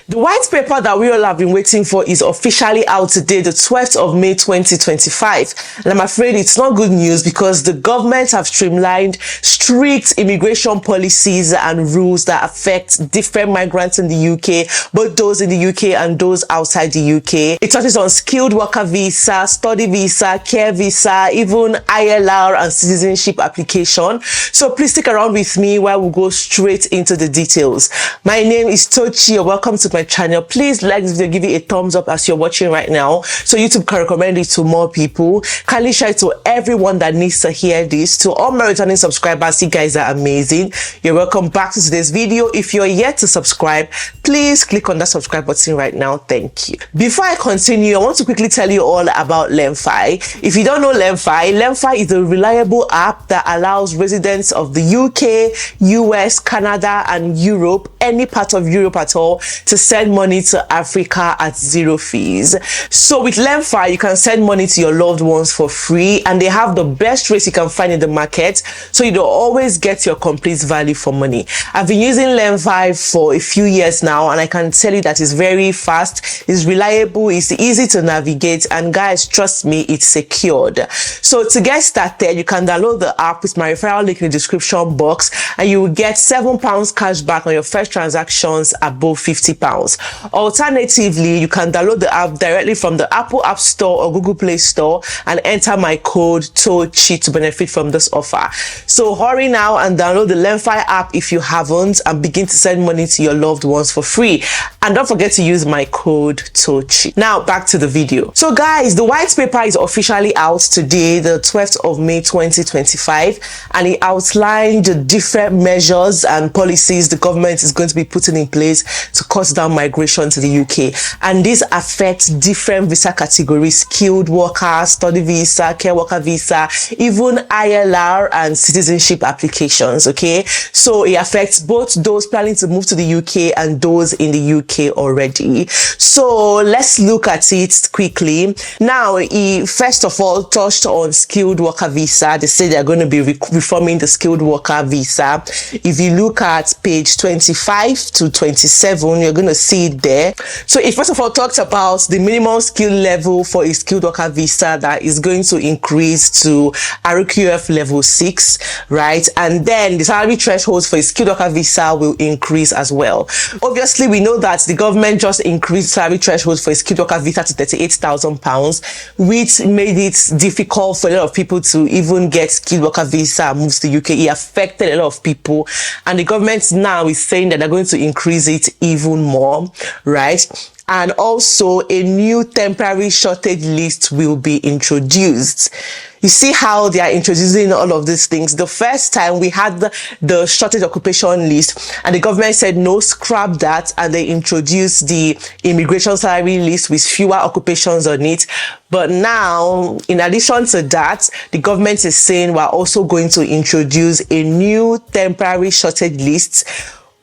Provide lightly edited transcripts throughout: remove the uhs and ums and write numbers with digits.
The white paper that we all have been waiting for is officially out today, the 12th of May 2025. And I'm afraid it's not good news because the government have streamlined strict immigration policies and rules that affect different migrants in the UK, both those in the UK and those outside the UK. It touches on skilled worker visa, study visa, care visa, even ILR and citizenship application. So please stick around with me while we go straight into the details. My name is Tochi. Welcome to my channel. Please like this video, give it a thumbs up as you're watching right now so YouTube can recommend it to more people. Kindly share it to everyone that needs to hear this. To all my returning subscribers, you guys are amazing. You're welcome back to today's video. If you're yet to subscribe, please click on that subscribe button right now. Thank you. Before I continue, I want to quickly tell you all about LemFi. If you don't know LemFi is a reliable app that allows residents of the UK, US, Canada and Europe, any part of Europe at all, to send money to Africa at zero fees. So with LemFi, you can send money to your loved ones for free, and they have the best rates you can find in the market, so you don't always get your complete value for money. I've been using LemFi for a few years now, and I can tell you that it's very fast, it's reliable, it's easy to navigate, and guys, trust me, it's secured. So to get started, you can download the app with my referral link in the description box, and you will get £7 cash back on your first transactions above £50. Alternatively, you can download the app directly from the Apple App Store or Google Play Store and enter my code Tochi to benefit from this offer. So hurry now and download the LemFi app if you haven't, and begin to send money to your loved ones for free. And don't forget to use my code Tochi. Now back to the video. So guys, the white paper is officially out today, the 12th of May 2025, and it outlined the different measures and policies the government is going to be putting in place to cut down migration to the UK. And this affects different visa categories: skilled workers, study visa, care worker visa, even ILR and citizenship applications. Okay, so it affects both those planning to move to the UK and those in the UK already. So let's look at it quickly. Now, he first of all touched on skilled worker visa. They say they're going to be reforming the skilled worker visa. If you look at page 25 to 27, you're going to see it there. So it first of all talks about the minimum skill level for a skilled worker visa that is going to increase to RQF level 6, right? And then the salary thresholds for a skilled worker visa will increase as well. Obviously, we know that the government just increased salary thresholds for a skilled worker visa to £38,000, which made it difficult for a lot of people to even get skilled worker visa and move to the UK. It affected a lot of people, and the government now is saying that they're going to increase it even more, right? And also a new temporary shortage list will be introduced. You see how they are introducing all of these things. The first time we had the shortage occupation list, and the government said no, scrap that, and they introduced the immigration salary list with fewer occupations on it. But now, in addition to that, the government is saying we're also going to introduce a new temporary shortage list,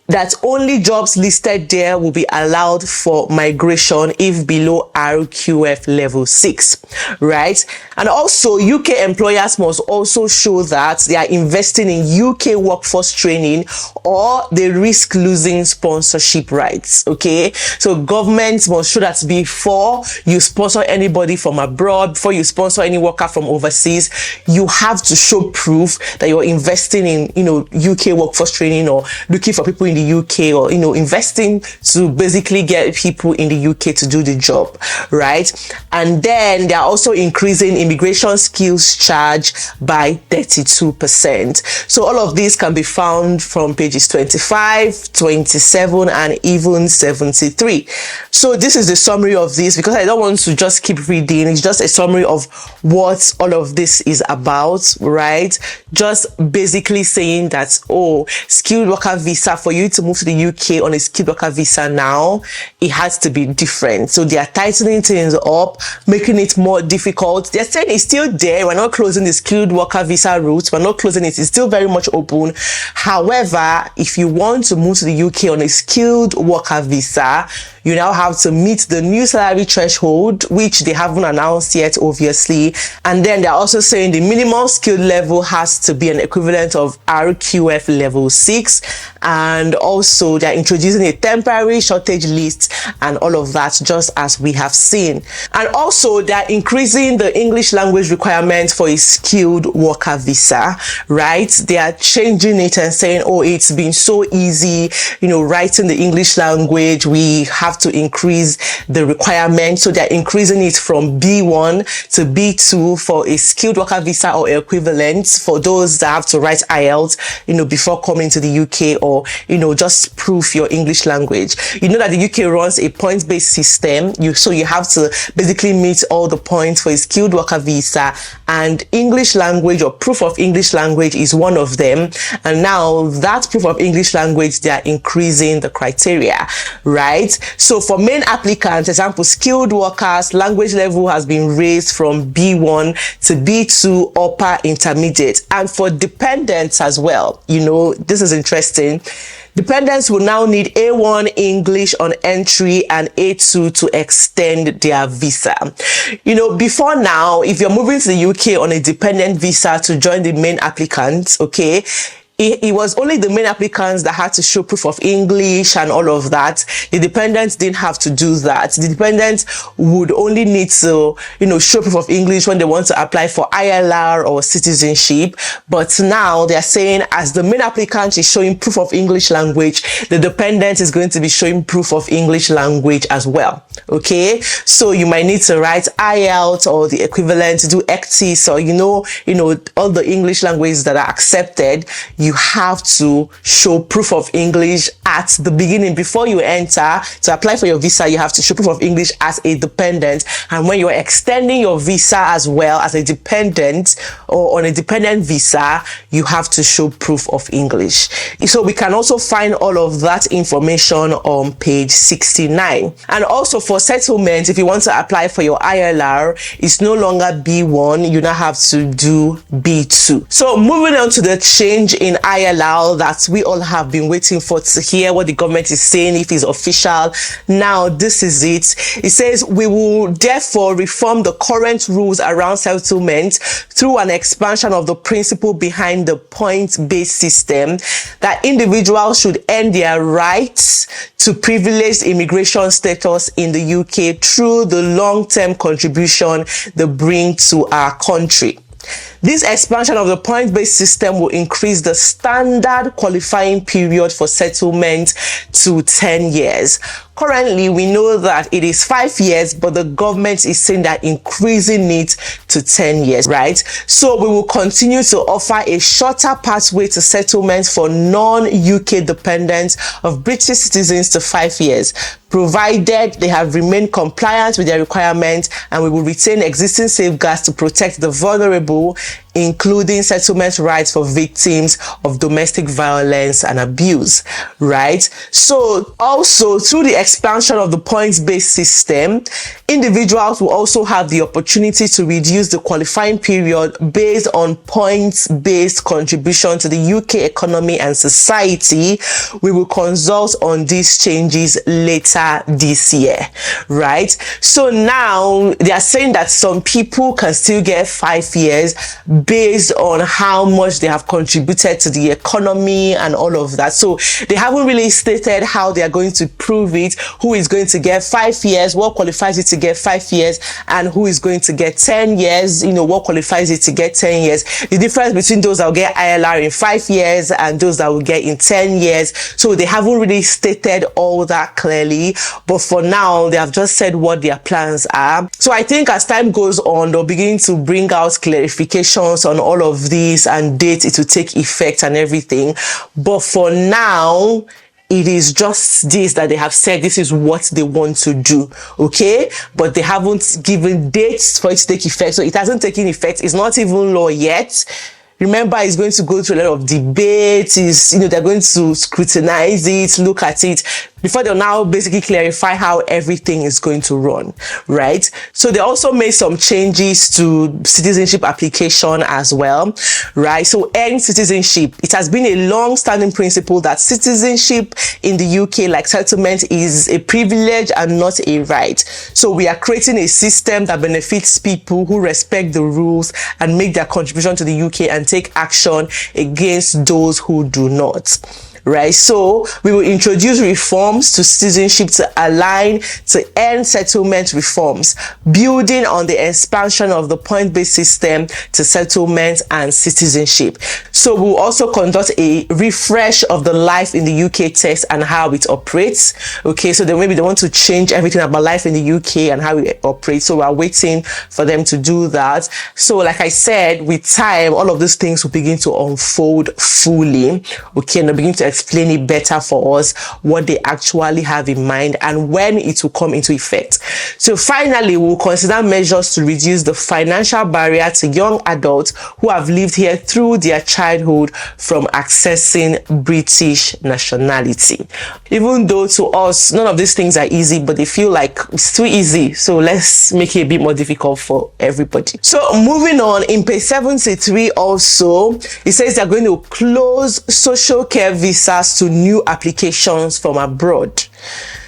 that only jobs listed there will be allowed for migration if below RQF level 6, right? And also, UK employers must also show that they are investing in UK workforce training, or they risk losing sponsorship rights, okay? So governments must show that before you sponsor anybody from abroad, before you sponsor any worker from overseas, you have to show proof that you're investing in, UK workforce training, or looking for people in the UK, or investing to basically get people in the UK to do the job, right? And then they're also increasing immigration skills charge by 32%. So all of these can be found from pages 25, 27 and even 73. So this is the summary of this, because I don't want to just keep reading. It's just a summary of what all of this is about, right? Just basically saying that, oh, skilled worker visa, for you to move to the UK on a skilled worker visa now, it has to be different. So they are tightening things up, making it more difficult. They're saying it's still there. We're not closing the skilled worker visa route. We're not closing it. It's still very much open. However, if you want to move to the UK on a skilled worker visa, you now have to meet the new salary threshold, which they haven't announced yet, obviously. And then they're also saying the minimum skill level has to be an equivalent of RQF level 6. And also they're introducing a temporary shortage list and all of that, just as we have seen. And also they're increasing the English language requirement for a skilled worker visa, right? They are changing it and saying, oh, it's been so easy, writing the English language, we have to increase the requirement. So they're increasing it from B1 to B2 for a skilled worker visa or equivalent for those that have to write IELTS, before coming to the UK, or, just prove your English language. You know that the UK runs a points-based system. So you have to basically meet all the points for a skilled worker visa, and English language or proof of English language is one of them. And now that proof of English language, they are increasing the criteria, right? So for main applicants, example, skilled workers, language level has been raised from B1 to B2 upper intermediate. And for dependents as well, this is interesting. Dependents will now need A1 English on entry and A2 to extend their visa. Before now, if you're moving to the UK on a dependent visa to join the main applicants, okay, it was only the main applicants that had to show proof of English and all of that. The dependents didn't have to do that. The dependents would only need to, show proof of English when they want to apply for ILR or citizenship. But now they're saying, as the main applicant is showing proof of English language, the dependent is going to be showing proof of English language as well. Okay, so you might need to write IELTS or the equivalent, do ECTIS, or all the English languages that are accepted. You have to show proof of English at the beginning. Before you enter to apply for your visa, you have to show proof of English as a dependent. And when you're extending your visa as well as a dependent or on a dependent visa, you have to show proof of English. So we can also find all of that information on page 69. And also for settlement, if you want to apply for your ILR, it's no longer B1, you now have to do B2. So moving on to the change in ILR that we all have been waiting for to hear what the government is saying, if it's official. Now this is it. It says, we will therefore reform the current rules around settlement through an expansion of the principle behind the point-based system, that individuals should earn their rights to privileged immigration status in the UK through the long-term contribution they bring to our country. This expansion of the point-based system will increase the standard qualifying period for settlement to 10 years. Currently, we know that it is 5 years, but the government is saying that increasing it to 10 years, right? So we will continue to offer a shorter pathway to settlement for non-UK dependents of British citizens to 5 years, provided they have remained compliant with their requirements, and we will retain existing safeguards to protect the vulnerable, including settlement rights for victims of domestic violence and abuse, right? So also through the expansion of the points-based system, individuals will also have the opportunity to reduce the qualifying period based on points-based contribution to the UK economy and society. We will consult on these changes later this year, right? So now they are saying that some people can still get 5 years based on how much they have contributed to the economy and all of that. So they haven't really stated how they are going to prove it, who is going to get 5 years, what qualifies it to get 5 years, and who is going to get 10 years, what qualifies it to get 10 years. The difference between those that will get ILR in 5 years and those that will get in 10 years. So they haven't really stated all that clearly, but for now, they have just said what their plans are. So I think as time goes on, they'll begin to bring out clarifications on all of this and date it will take effect and everything. But for now, it is just this that they have said this is what they want to do, okay? But they haven't given dates for it to take effect. So it hasn't taken effect. It's not even law yet. Remember, it's going to go through a lot of debates. They're going to scrutinize it, look at it before they'll now basically clarify how everything is going to run, right? So they also made some changes to citizenship application as well, right? So earning citizenship, it has been a long-standing principle that citizenship in the UK, like settlement, is a privilege and not a right. So we are creating a system that benefits people who respect the rules and make their contribution to the UK and take action against those who do not. Right, so we will introduce reforms to citizenship to align to end settlement reforms, building on the expansion of the point-based system to settlement and citizenship. So we'll also conduct a refresh of the life in the UK test and how it operates. Okay, so then maybe they want to change everything about life in the UK and how it operates. So we're waiting for them to do that. So like I said, with time, all of these things will begin to unfold fully. Okay, and they'll begin to explain it better for us, what they actually have in mind and when it will come into effect. So finally, we'll consider measures to reduce the financial barrier to young adults who have lived here through their childhood from accessing British nationality. Even though to us, none of these things are easy, but they feel like it's too easy. So let's make it a bit more difficult for everybody. So moving on, in page 73 also, it says they're going to close social care visas to new applications from abroad.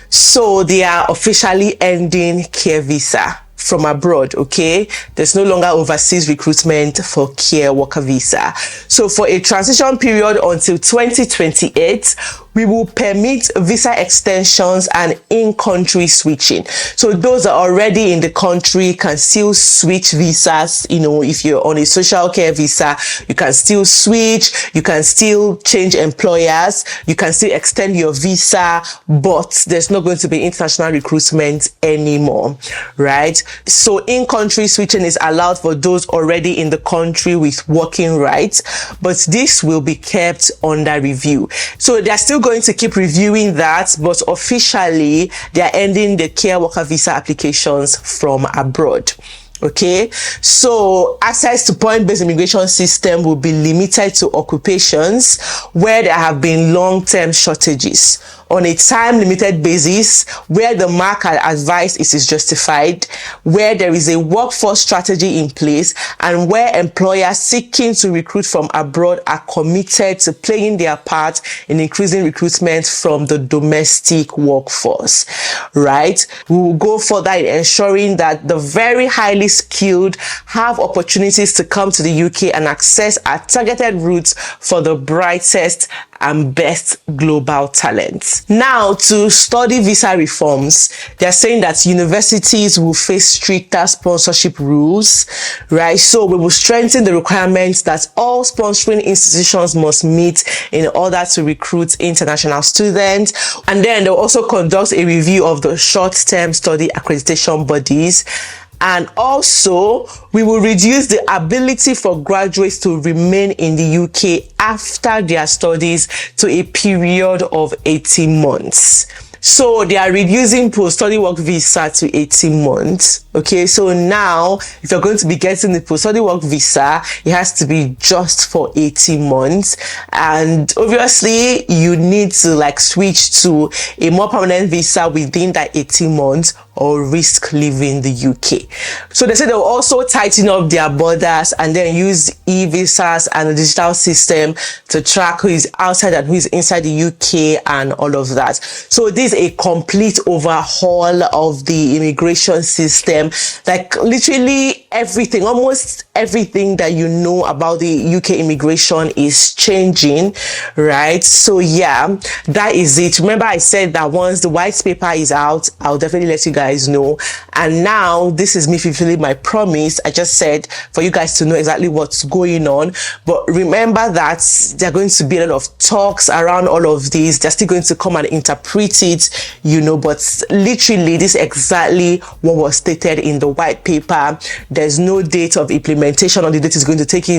So they are officially ending care visa from abroad. Okay, there's no longer overseas recruitment for care worker visa. So for a transition period until 2028, we will permit visa extensions and in-country switching. So those that are already in the country can still switch visas. You know, if you're on a social care visa, you can still switch, you can still change employers, you can still extend your visa, but there's not going to be international recruitment anymore, right? So in-country switching is allowed for those already in the country with working rights, but this will be kept under review. So they're still going to keep reviewing that, but officially they are ending the care worker visa applications from abroad. Okay, so access to point-based immigration system will be limited to occupations where there have been long-term shortages on a time-limited basis, where the market advice is justified, where there is a workforce strategy in place, and where employers seeking to recruit from abroad are committed to playing their part in increasing recruitment from the domestic workforce, right? We will go further in ensuring that the very highly skilled have opportunities to come to the UK and access our targeted routes for the brightest and best global talent. Now, to study visa reforms, they're saying that universities will face stricter sponsorship rules, right? So we will strengthen the requirements that all sponsoring institutions must meet in order to recruit international students. And then they'll also conduct a review of the short-term study accreditation bodies. And also, we will reduce the ability for graduates to remain in the UK after their studies to a period of 18 months. So they are reducing post-study work visa to 18 months. Okay, so now if you're going to be getting the post-study work visa, it has to be just for 18 months. And obviously you need to like switch to a more permanent visa within that 18 months or risk leaving the UK. So they said they'll also tighten up their borders and then use e-visas and a digital system to track who is outside and who is inside the UK and all of that. So this is a complete overhaul of the immigration system. Like literally everything, almost everything that you know about the UK immigration is changing, right? So yeah, that is it. Remember I said that once the white paper is out, I'll definitely let you guys know. And now this is me fulfilling my promise. I just said for you guys to know exactly what's going on. But remember that there are going to be a lot of talks around all of these. They're still going to come and interpret it, you know, but literally this is exactly what was stated in the white paper. There's no date of implementation on the date is going to take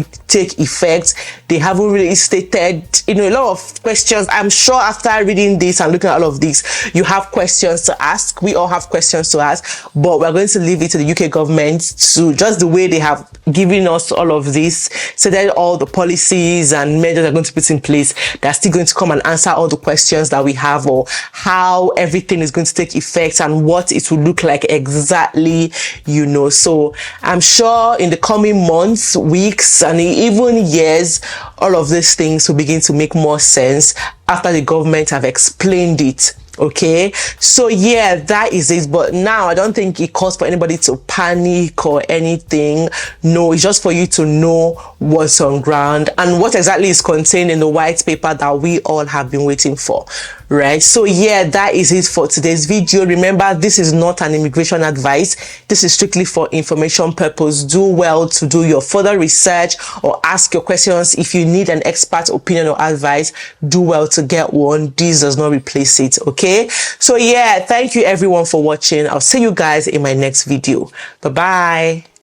effect. They haven't really stated, you know, a lot of questions. I'm sure after reading this and looking at all of this, you have questions to ask. We all have questions to ask, but we're going to leave it to the UK government to just the way they have given us all of this, so that all the policies and measures are going to be put in place. They're still going to come and answer all the questions that we have, or how how everything is going to take effect and what it will look like exactly, you know. So I'm sure in the coming months, weeks, and even years, all of these things will begin to make more sense after the government have explained it. Okay, so yeah, that is it. But now I don't think it calls for anybody to panic or anything. No, it's just for you to know what's on ground and what exactly is contained in the white paper that we all have been waiting for, right? So yeah, that is it for today's video. Remember, this is not an immigration advice. This is strictly for information purpose. Do well to do your further research or ask your questions. If you need an expert opinion or advice, do well to get one. This does not replace it. Okay, so yeah, thank you everyone for watching. I'll see you guys in my next video. Bye bye.